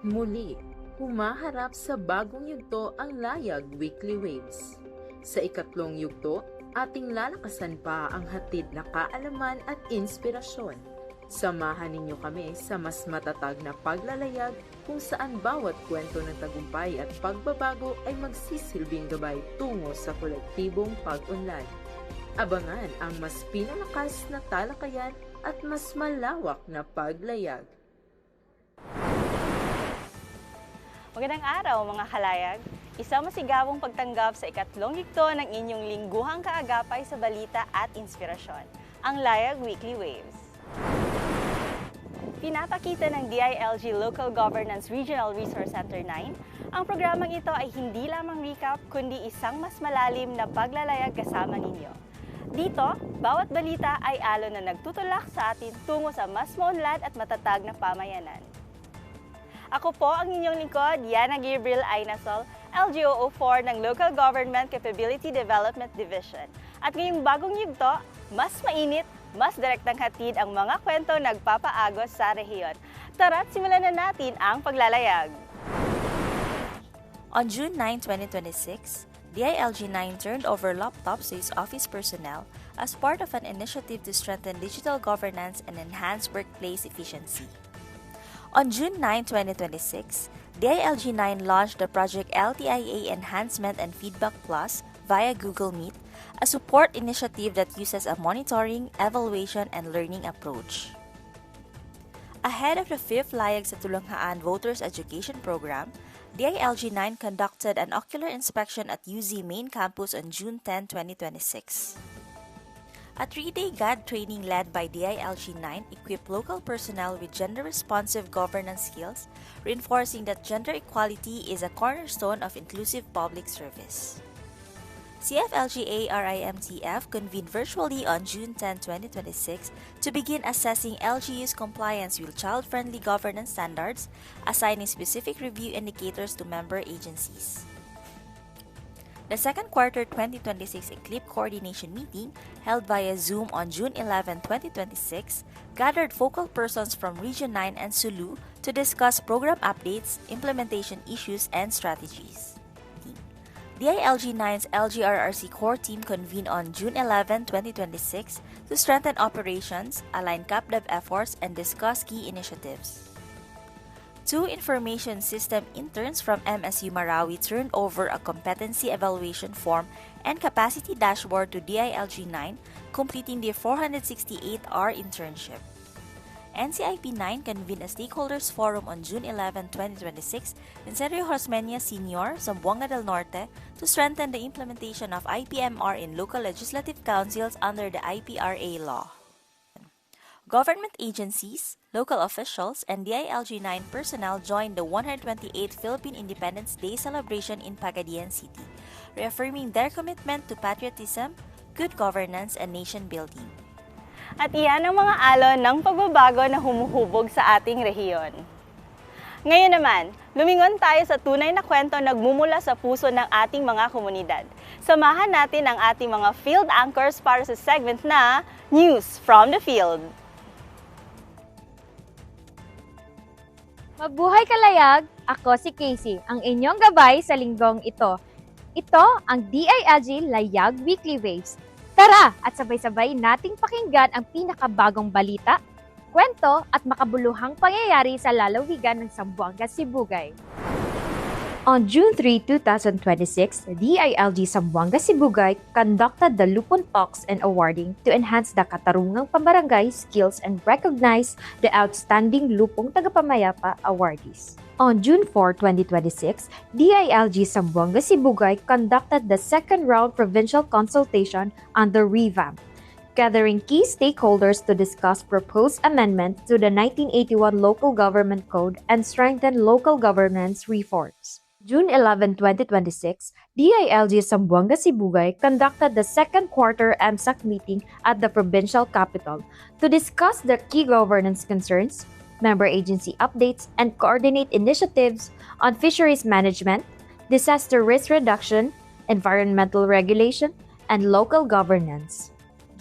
Muli, humaharap sa bagong yugto ang Layag Weekly Waves. Sa ikatlong yugto, ating lalakasan pa ang hatid na kaalaman at inspirasyon. Samahan ninyo kami sa mas matatag na paglalayag kung saan bawat kwento ng tagumpay at pagbabago ay magsisilbing gabay tungo sa kolektibong pag-unlad. Abangan ang mas pinalakas na talakayan at mas malawak na paglayag. Magandang araw mga kalayag! Isang masigabong pagtanggap sa ikatlong yugto ng inyong lingguhang kaagapay sa balita at inspirasyon, ang Layag Weekly Waves. Pinapakita ng DILG Local Governance Regional Resource Center 9, ang programang ito ay hindi lamang recap kundi isang mas malalim na paglalayag kasama ninyo. Dito, bawat balita ay alon na nagtutulak sa atin tungo sa mas maunlad at matatag na pamayanan. Ako po ang inyong lingkod, 𝗪𝗔𝗬𝗪 LGO04 ng Local Government Capability Development Division. At ngayong bagong yugto, mas mainit, mas direktang hatid ang mga kwento nagpapaagos sa rehiyon. Tara't simulan na natin ang paglalayag. On June 9, 2026, DILG 9 turned over laptops to its office personnel as part of an initiative to strengthen digital governance and enhance workplace efficiency. On June 9, 2026, DILG 9 launched the project LTIA Enhancement and Feedback Plus via Google Meet, a support initiative that uses a monitoring, evaluation, and learning approach. Ahead of the 5th Layag sa 𝗪𝗚𝗪𝗲𝗏 Voters Education Program, DILG 9 conducted an ocular inspection at UZ Main Campus on June 10, 2026. A 3-day GAD training led by DILG 9 equipped local personnel with gender-responsive governance skills, reinforcing that gender equality is a cornerstone of inclusive public service. 𝗪𝗆𝗪𝗏𝗪𝗃𝗏 convened virtually on June 10, 2026 to begin assessing LGU's compliance with child-friendly governance standards, assigning specific review indicators to member agencies. The second quarter 2026 ECLIP coordination meeting, held via Zoom on June 11, 2026, gathered focal persons from Region 9 and Sulu to discuss program updates, implementation issues, and strategies. DILG 9's LGRRC core team convened on June 11, 2026 to strengthen operations, align CapDev efforts, and discuss key initiatives. 2 information system interns from MSU Marawi turned over a competency evaluation form and capacity dashboard to DILG 9, completing their 468-hour internship. NCIP 9 convened a stakeholders forum on June 11, 2026 in 𝗟𝘆 José Sr., Zamboanga del Norte to strengthen the implementation of IPMR in local legislative councils under the IPRA law. Government agencies, local officials, and DILG 9 personnel joined the 128th Philippine Independence Day celebration in Pagadian City, reaffirming their commitment to patriotism, good governance, and nation building. At iyan ang mga alon ng pagbabago na humuhubog sa ating rehiyon. Ngayon naman, lumingon tayo sa tunay na kwento nagmumula sa puso ng ating mga komunidad. Samahan natin ang ating mga field anchors para sa segment na News from the Field. Mabuhay kalayag! Ako si Casey, ang inyong gabay sa linggong ito. Ito ang DILG Layag Weekly Waves. Tara at sabay-sabay nating pakinggan ang pinakabagong balita, kwento at makabuluhang pangyayari sa lalawigan ng Zamboanga Sibugay. On June 3, 2026, DILG Zamboanga Sibugay conducted the Lupon Talks and Awarding to enhance the katarungang pambarangay skills and recognize the outstanding Lupong Tagapamayapa awardees. On June 4, 2026, DILG Zamboanga Sibugay conducted the second round provincial consultation on the revamp, gathering key stakeholders to discuss proposed amendments to the 1981 Local Government Code and strengthen local governance reforms. June 11, 2026, DILG Zamboanga Sibugay conducted the second quarter MSAC meeting at the provincial capital to discuss the key governance concerns, member agency updates, and coordinate initiatives on fisheries management, disaster risk reduction, environmental regulation, and local governance.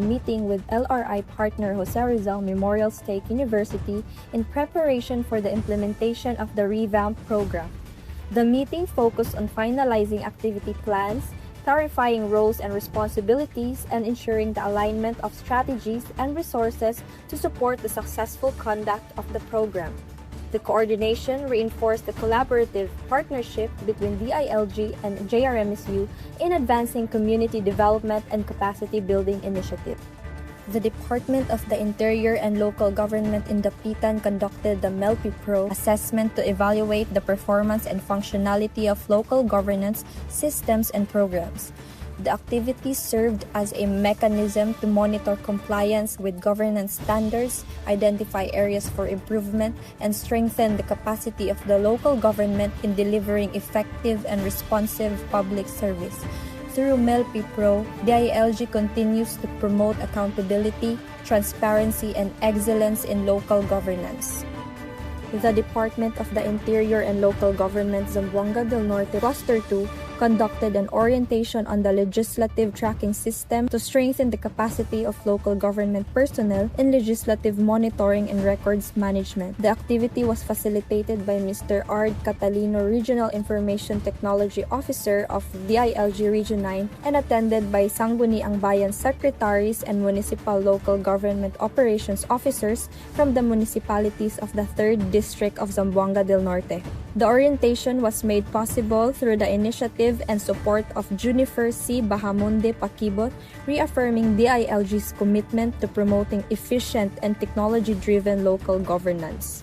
and meeting with LRI partner 𝗪𝗪𝗀 Memorial State University in preparation for the implementation of the revamp program. The meeting focused on finalizing activity plans, clarifying roles and responsibilities, and ensuring the alignment of strategies and resources to support the successful conduct of the program. The coordination reinforced the collaborative partnership between DILG and JRMSU in advancing community development and capacity building initiatives. The Department of the Interior and Local Government in Dapitan conducted the 𝗪𝗚 assessment to evaluate the performance and functionality of local governance systems and programs. The activity served as a mechanism to monitor compliance with governance standards, identify areas for improvement, and strengthen the capacity of the local government in delivering effective and responsive public service. Through 𝗪𝗚, DILG continues to promote accountability, transparency, and excellence in local governance. The Department of the Interior and Local Government Zamboanga del Norte Cluster 2 conducted an orientation on the legislative tracking system to strengthen the capacity of local government personnel in legislative monitoring and records management. The activity was facilitated by Mr. 𝗟𝘆𝗪𝗏 Regional Information Technology Officer of DILG Region 9 and attended by Sangguniang Bayan Secretaries and Municipal Local Government Operations Officers from the municipalities of the 3rd District of Zamboanga del Norte. The orientation was made possible through the initiative and support of 𝗪𝗚𝗎 reaffirming DILG's commitment to promoting efficient and technology-driven local governance.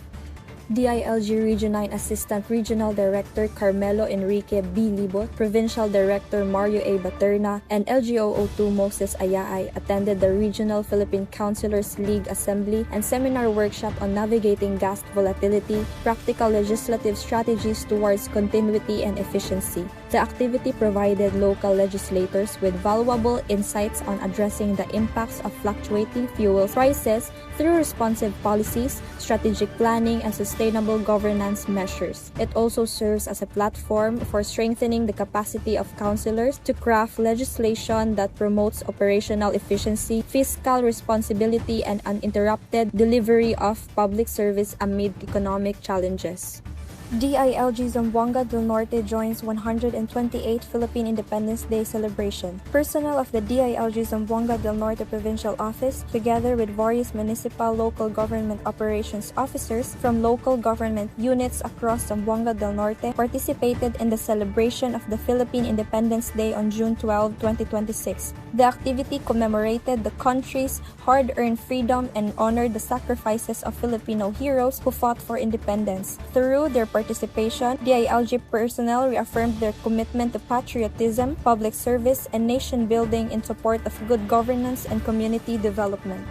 DILG Region 9 Assistant Regional Director Carmelo Enrique B. Libot, Provincial Director Mario A. Baterna, and LGO02 Moses Ayaay attended the Regional Philippine Councilors League Assembly and Seminar Workshop on Navigating Gas Volatility, Practical Legislative Strategies Towards Continuity and Efficiency. The activity provided local legislators with valuable insights on addressing the impacts of fluctuating fuel prices through responsive policies, strategic planning, and sustainable governance measures. It also serves as a platform for strengthening the capacity of councilors to craft legislation that promotes operational efficiency, fiscal responsibility, and uninterrupted delivery of public service amid economic challenges. DILG Zamboanga del Norte joins 128th Philippine Independence Day celebration. Personnel of the DILG Zamboanga del Norte Provincial Office, together with various municipal local government operations officers from local government units across Zamboanga del Norte, participated in the celebration of the Philippine Independence Day on June 12, 2026. The activity commemorated the country's hard-earned freedom and honored the sacrifices of Filipino heroes who fought for independence. Through their participation, DILG personnel reaffirmed their commitment to patriotism, public service, and nation building in support of good governance and community development.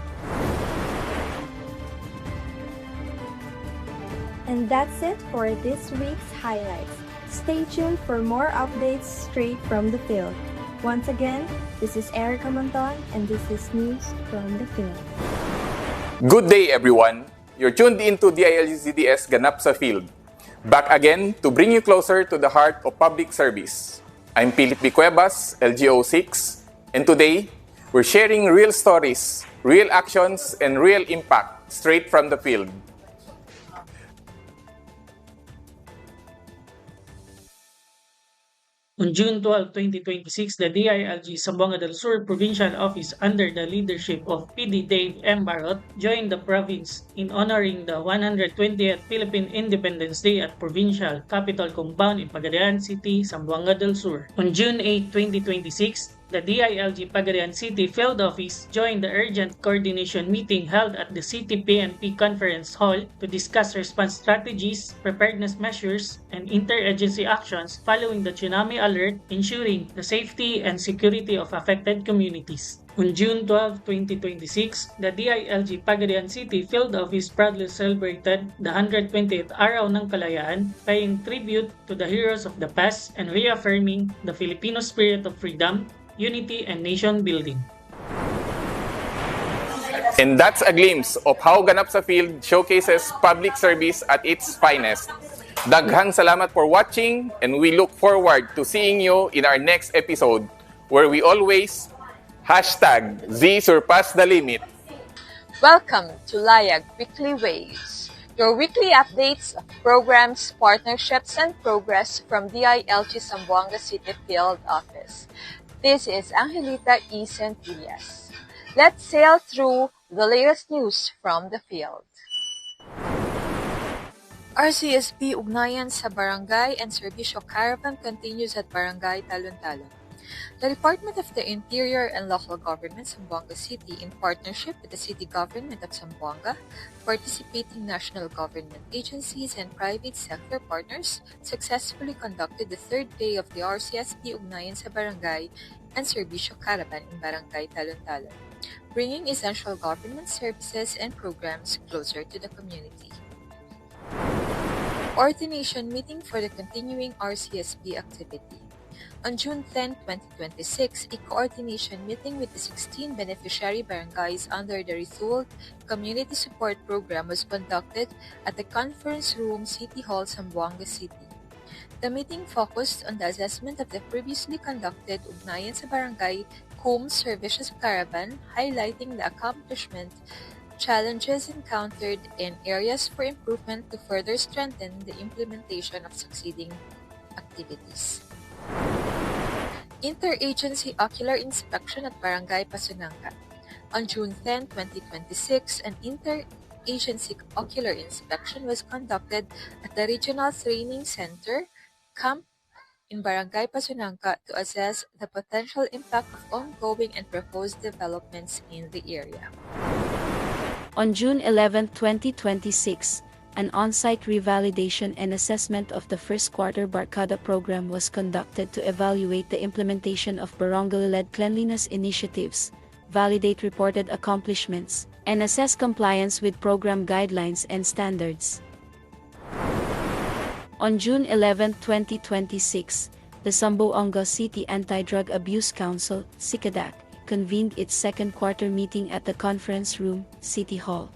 And that's it for this week's highlights. Stay tuned for more updates straight from the field. Once again, this is Erica Monton, and this is News from the Field. Good day, everyone. You're tuned into DILG-ZDS Ganap sa Field. Back again to bring you closer to the heart of public service. I'm 𝗪𝗆𝗪 𝗪𝗃𝗏𝗪, LGO6, and today, we're sharing real stories real actions and real impact straight from the field. On June 12, 2026, the DILG Zamboanga del Sur Provincial Office under the leadership of PD Dave M. Barot joined the province in honoring the 120th Philippine Independence Day at Provincial Capital Compound in Pagadian City, Zamboanga del Sur. On June 8, 2026, the DILG Pagadian City Field Office joined the urgent coordination meeting held at the City PNP Conference Hall to discuss response strategies, preparedness measures, and interagency actions following the tsunami alert, ensuring the safety and security of affected communities. On June 12, 2026, the DILG Pagadian City Field Office proudly celebrated the 120th Araw ng Kalayaan, paying tribute to the heroes of the past and reaffirming the Filipino spirit of freedom, unity, and nation building. And that's a glimpse of how Ganap sa Field showcases public service at its finest. Daghang salamat for watching, and we look forward to seeing you in our next episode, where we always #𝗍surpass_the-limit. Welcome to Layag Weekly Waves, your weekly updates of programs, partnerships, and progress from DILG Zamboanga City Field Office. This is Angelita E. Centillas. Let's sail through the latest news from the field. RCSB ugnayan sa Barangay and Serbisyo Caravan continues at Barangay Talon-Talon. The Department of the Interior and Local Government, Zamboanga City, in partnership with the City Government of Zamboanga, participating national government agencies and private sector partners, successfully conducted the third day of the RCSB ugnayan sa Barangay and Serbisyo Caravan in Barangay Talon-Talon, bringing essential government services and programs closer to the community. Coordination meeting for the continuing RCSB activity. On June 10, 2026, a coordination meeting with the 16 beneficiary barangays under the Retooled Community Support Program was conducted at the Conference Room, City Hall, Zamboanga City. The meeting focused on the assessment of the previously conducted ugnayan sa barangay Servicios Caravan, highlighting the accomplishment, challenges encountered, and areas for improvement to further strengthen the implementation of succeeding activities. Interagency Ocular Inspection at Barangay Pasunanga. On June 10, 2026, an interagency ocular inspection was conducted at the Regional Training Center, Camp in Barangay Pasunanga to assess the potential impact of ongoing and proposed developments in the area. On June 11, 2026, an on-site revalidation and assessment of the first quarter Barkada program was conducted to evaluate the implementation of barangay-led cleanliness initiatives, validate reported accomplishments, and assess compliance with program guidelines and standards. On June 11, 2026, the Zamboanga City Anti-Drug Abuse Council, SICADAC, convened its second quarter meeting at the Conference Room, City Hall.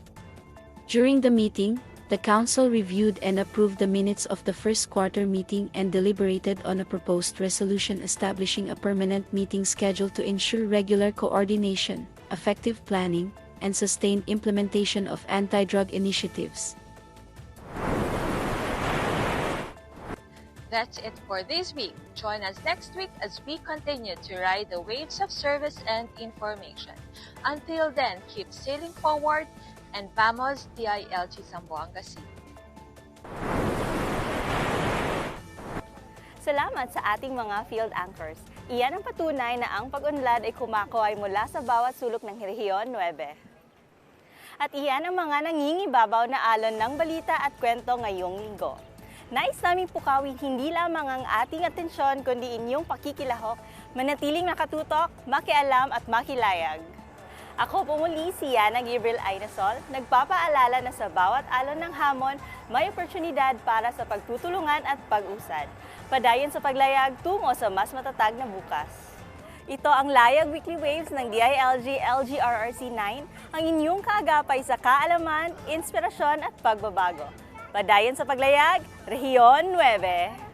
During the meeting, the Council reviewed and approved the minutes of the first quarter meeting and deliberated on a proposed resolution establishing a permanent meeting schedule to ensure regular coordination, effective planning, and sustained implementation of anti-drug initiatives. That's it for this week. Join us next week as we continue to ride the waves of service and information. Until then, keep sailing forward, and vamos DILG Zamboanga City. Salamat sa ating mga field anchors. Iyan ang patunay na ang pag-unlad ay kumakaway mula sa bawat sulok ng Rehiyon 9. At iyan ang mga nangingibabaw na alon ng balita at kwento ngayong linggo. Nais naming pukawin hindi lamang ang ating atensyon kundi inyong pakikilahok, manatiling nakatutok, makialam at makilayag. Ako po muli si 𝗪𝗔𝗲𝗪𝗃𝗏𝗪𝗏, nagpapaalala na sa bawat alon ng hamon, may oportunidad para sa pagtutulungan at pag-usad. Padayon sa paglayag tungo sa mas matatag na bukas. Ito ang Layag Weekly Waves ng DILG LGRRC 9, ang inyong kaagapay sa kaalaman, inspirasyon at pagbabago. Padayon sa paglayag, Rehiyon 9.